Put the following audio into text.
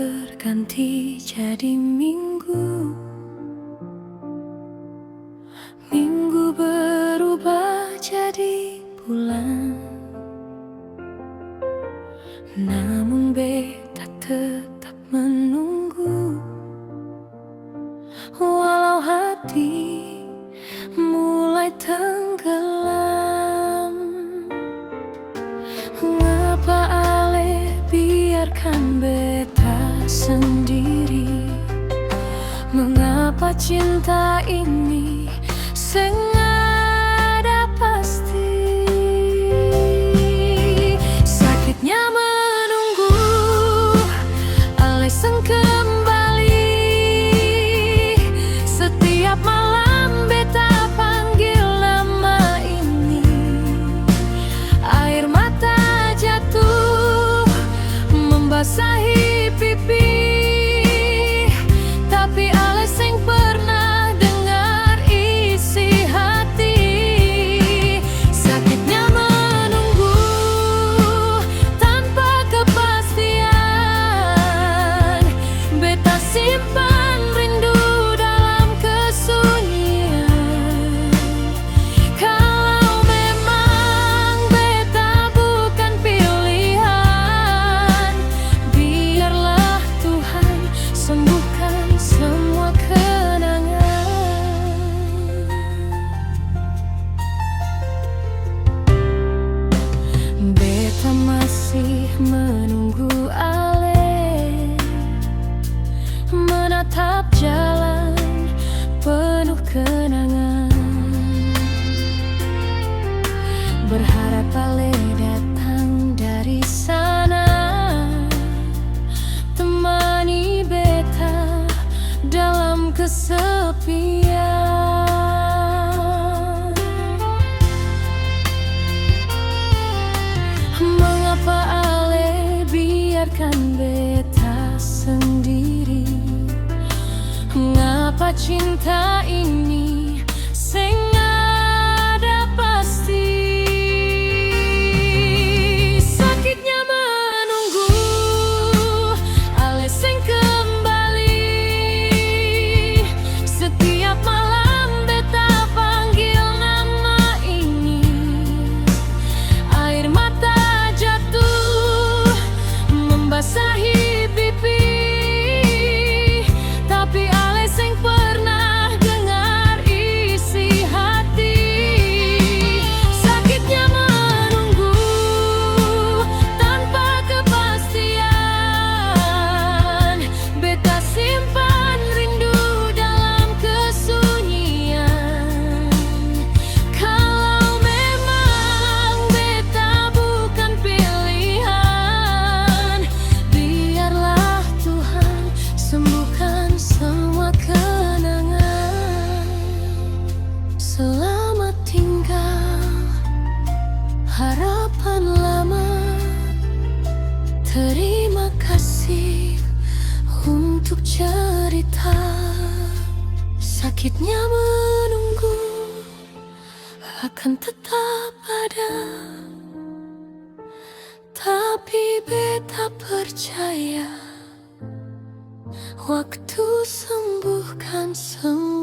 berganti jadi minggu. Minggu berubah jadi bulan, namun beta tetap menunggu. Walau hati mulai tenggelam, ngapa ale biarkan beta sendiri? Mengapa cinta ini sengaja pasti? Sakitnya menunggu alasan kembali. Setiap malam beta panggil nama ini. Air mata jatuh membasahi pipi, tapi alasan pernah dengar isi hati. Sakitnya menunggu tanpa kepastian. Beta simpan rindu dalam kesunyian. Kalau memang beta bukan pilihan, biarlah Tuhan sembuhkan semua kenangan. Beta masih menunggu ale, menatap jalan penuh kenangan, berharap ale datang dari sana, temani beta dalam kesepian. Mengapa ale biarkan beta sendiri? Mengapa cinta ini sengaja pasti? Sakitnya menunggu alasan kembali. Setiap malam beta panggil nama ini. Air mata jatuh membasahi pipi, tapi alasan pernah dengar isi hati. Sakitnya menunggu tanpa kepastian. Beta simpan rindu dalam kesunyian. Kalau memang beta bukan pilihan, biarlah Tuhan sembuhkan semua kenangan. Selamat tinggal harapan lama. Terima kasih untuk cerita. Sakitnya menunggu akan tetap ada, tapi beta percaya waktu sembuhkan semua.